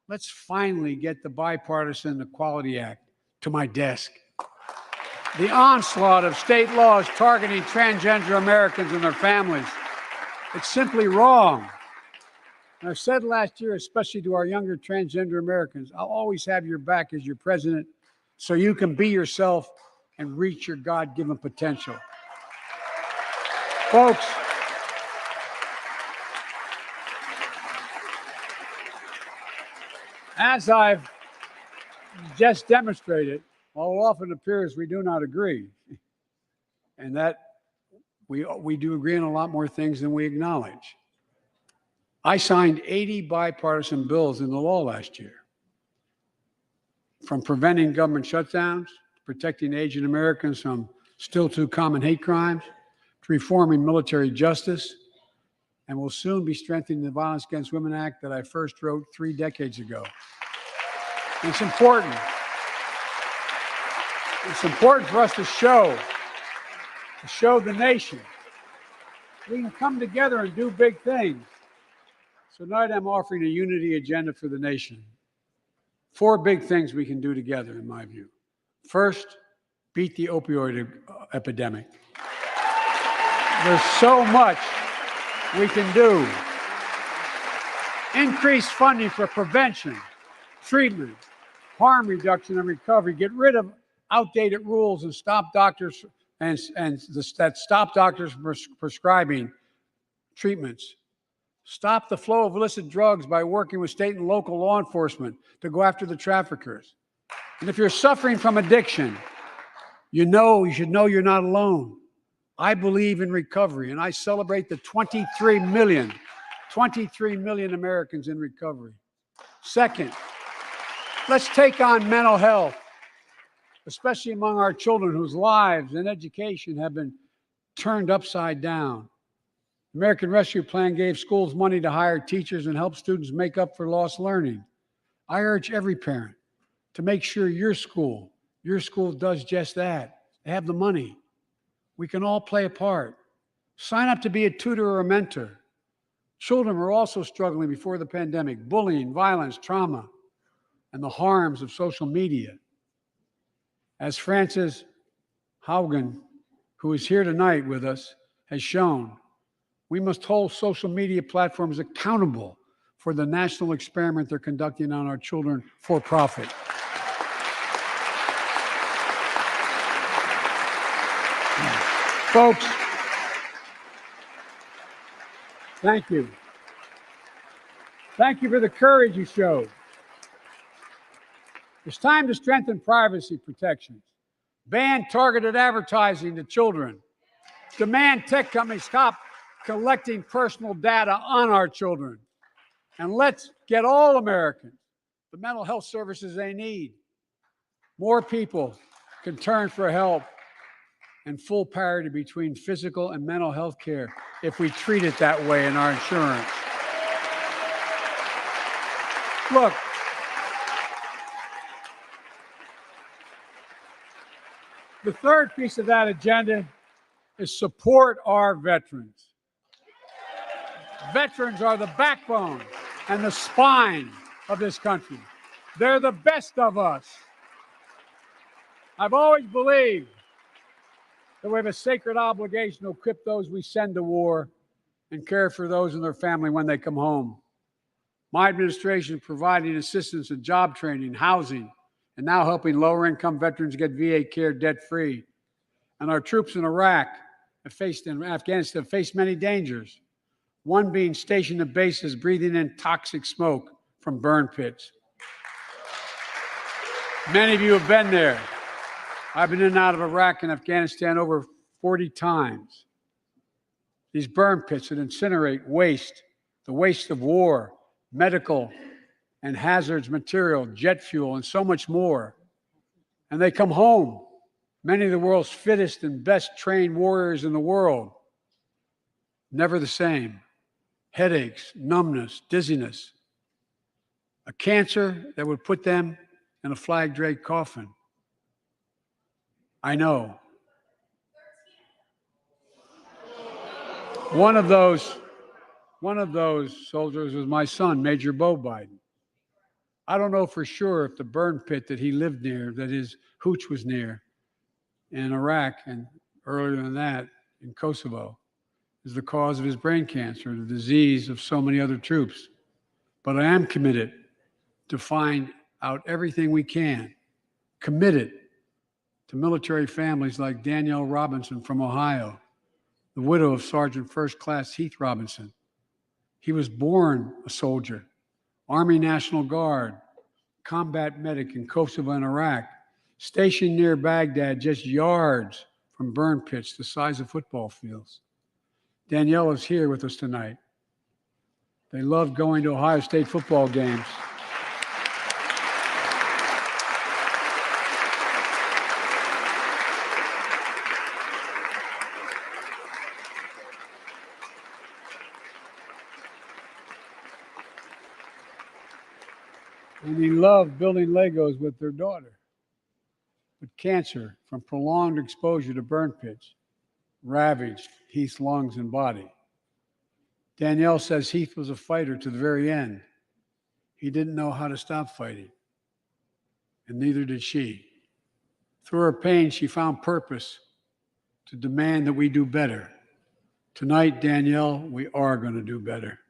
let's finally get the Bipartisan Equality Act to my desk. The onslaught of state laws targeting transgender Americans and their families, it's simply wrong. And I said last year, especially to our younger transgender Americans, I'll always have your back as your president so you can be yourself and reach your God-given potential. Folks, as I've just demonstrated, while it often appears we do not agree, and that we do agree on a lot more things than we acknowledge. I signed 80 bipartisan bills into law last year, from preventing government shutdowns, protecting Asian Americans from still too common hate crimes, to reforming military justice, and will soon be strengthening the Violence Against Women Act that I first wrote 3 decades ago. And it's important. It's important for us to show the nation we can come together and do big things. So tonight I'm offering a unity agenda for the nation. 4 big things we can do together, in my view. First, beat the opioid epidemic. There's so much we can do. Increase funding for prevention, treatment, harm reduction, and recovery. Get rid of outdated rules and stop doctors prescribing treatments. Stop the flow of illicit drugs by working with state and local law enforcement to go after the traffickers. And if you're suffering from addiction, you should know you're not alone. I believe in recovery, and I celebrate the 23 million Americans in recovery. Second, let's take on mental health, especially among our children whose lives and education have been turned upside down. The American Rescue Plan gave schools money to hire teachers and help students make up for lost learning. I urge every parent to make sure your school does just that. They have the money. We can all play a part. Sign up to be a tutor or a mentor. Children were also struggling before the pandemic: bullying, violence, trauma, and the harms of social media. As Frances Haugen, who is here tonight with us, has shown, we must hold social media platforms accountable for the national experiment they're conducting on our children for profit. Folks, thank you. Thank you for the courage you showed. It's time to strengthen privacy protections, ban targeted advertising to children, demand tech companies stop collecting personal data on our children. And let's get all Americans the mental health services they need. More people can turn for help and full parity between physical and mental health care if we treat it that way in our insurance. Look, the third piece of that agenda is support our veterans. Veterans are the backbone and the spine of this country. They're the best of us. I've always believed that we have a sacred obligation to equip those we send to war and care for those in their family when they come home. My administration is providing assistance in job training, housing, and now helping lower-income veterans get VA care debt-free. And our troops in Iraq and Afghanistan have faced many dangers, one being stationed at bases breathing in toxic smoke from burn pits. Many of you have been there. I've been in and out of Iraq and Afghanistan over 40 times. These burn pits that incinerate waste, the waste of war, medical and hazardous material, jet fuel, and so much more. And they come home, many of the world's fittest and best trained warriors in the world. Never the same. Headaches, numbness, dizziness. A cancer that would put them in a flag-draped coffin. I know. One of those soldiers was my son, Major Bo Biden. I don't know for sure if the burn pit that he lived near, that his hooch was near in Iraq and earlier than that in Kosovo, is the cause of his brain cancer, the disease of so many other troops. But I am committed to find out everything we can, committed to military families like Danielle Robinson from Ohio, the widow of Sergeant First Class Heath Robinson. He was born a soldier, Army National Guard, combat medic in Kosovo and Iraq, stationed near Baghdad, just yards from burn pits the size of football fields. Danielle is here with us tonight. They love going to Ohio State football games. And he loved building Legos with their daughter. But cancer from prolonged exposure to burn pits ravaged Heath's lungs and body. Danielle says Heath was a fighter to the very end. He didn't know how to stop fighting, and neither did she. Through her pain, she found purpose to demand that we do better. Tonight, Danielle, we are going to do better.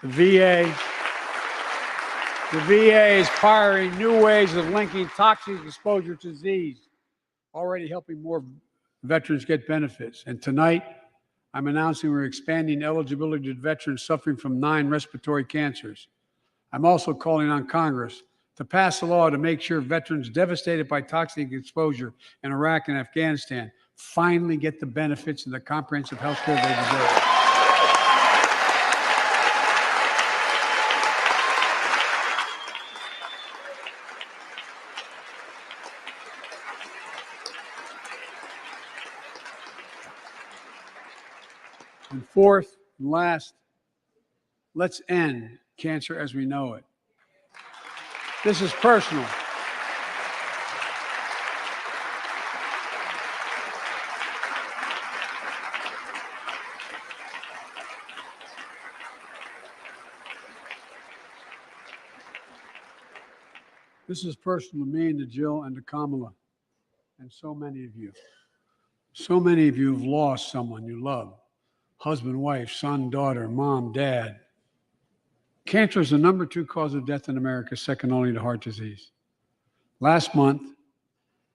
The VA is pioneering new ways of linking toxic exposure to disease, already helping more veterans get benefits. And tonight, I'm announcing we're expanding eligibility to veterans suffering from 9 respiratory cancers. I'm also calling on Congress to pass a law to make sure veterans devastated by toxic exposure in Iraq and Afghanistan finally get the benefits and the comprehensive health care they deserve. And fourth and last, let's end cancer as we know it. This is personal. This is personal to me and to Jill and to Kamala and so many of you. So many of you have lost someone you love. Husband, wife, son, daughter, mom, dad. Cancer is the number 2 cause of death in America, second only to heart disease. Last month,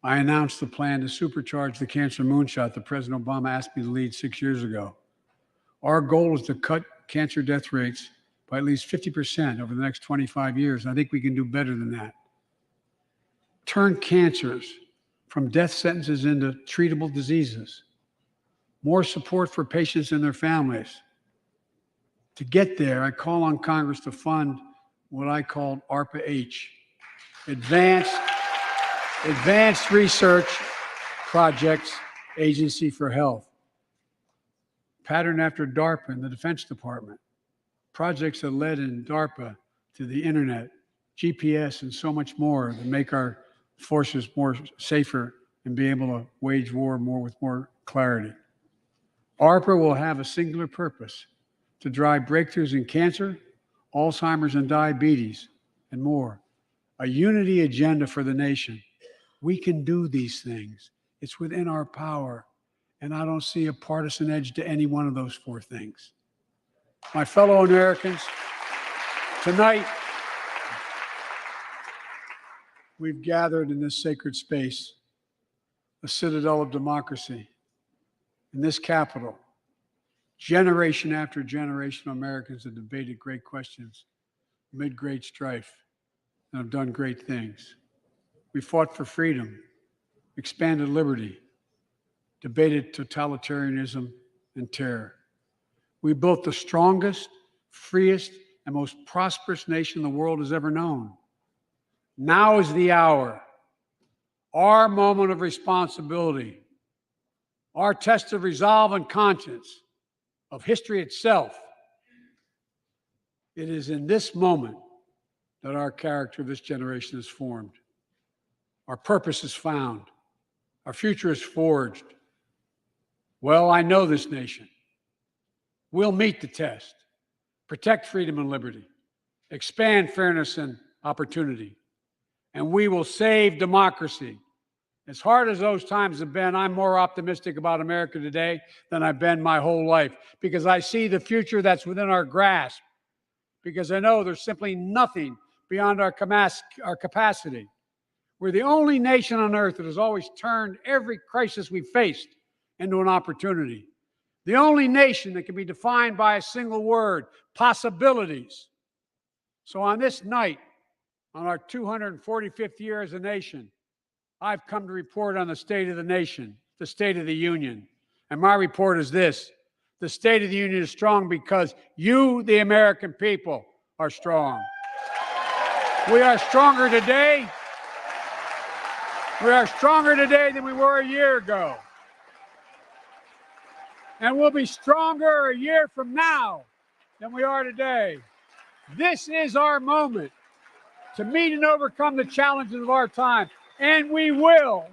I announced the plan to supercharge the cancer moonshot that President Obama asked me to lead 6 years ago. Our goal is to cut cancer death rates by at least 50% over the next 25 years. And I think we can do better than that. Turn cancers from death sentences into treatable diseases. more support for patients and their families. To get there, I call on Congress to fund what I called ARPA-H, Advanced Research Projects Agency for Health, patterned after DARPA and the Defense Department. Projects that led in DARPA to the internet, GPS, and so much more to make our forces more safer and be able to wage war with more clarity. ARPA will have a singular purpose: to drive breakthroughs in cancer, Alzheimer's and diabetes, and more. A unity agenda for the nation. We can do these things. It's within our power, and I don't see a partisan edge to any one of those four things. My fellow Americans, tonight, we've gathered in this sacred space, a citadel of democracy, in this Capitol. Generation after generation of Americans have debated great questions amid great strife and have done great things. We fought for freedom, expanded liberty, debated totalitarianism and terror. We built the strongest, freest, and most prosperous nation the world has ever known. Now is the hour, our moment of responsibility, our test of resolve and conscience, of history itself. It is in this moment that our character of this generation is formed. Our purpose is found. Our future is forged. Well, I know this nation. We'll meet the test, protect freedom and liberty, expand fairness and opportunity, and we will save democracy. As hard as those times have been, I'm more optimistic about America today than I've been my whole life, because I see the future that's within our grasp, because I know there's simply nothing beyond our capacity. We're the only nation on earth that has always turned every crisis we faced into an opportunity. The only nation that can be defined by a single word: possibilities. So on this night, on our 245th year as a nation, I've come to report on the state of the nation, the State of the Union. And my report is this: the State of the Union is strong because you, the American people, are strong. We are stronger today. We are stronger today than we were a year ago. And we'll be stronger a year from now than we are today. This is our moment to meet and overcome the challenges of our time. And we will,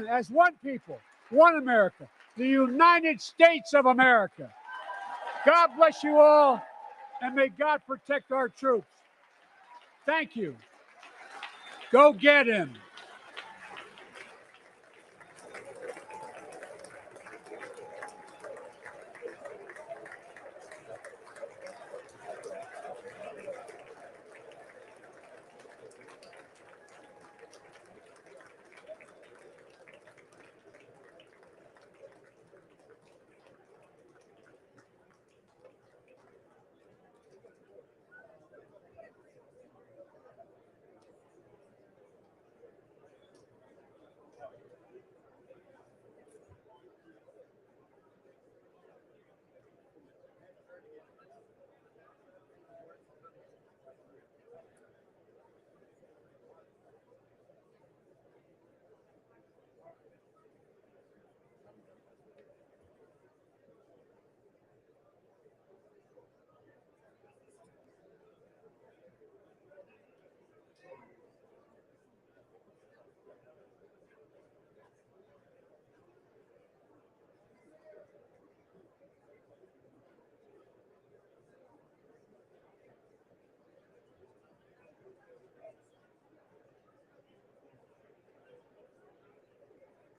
as one people, one America, the United States of America. God bless you all, and may God protect our troops. Thank you. Go get him.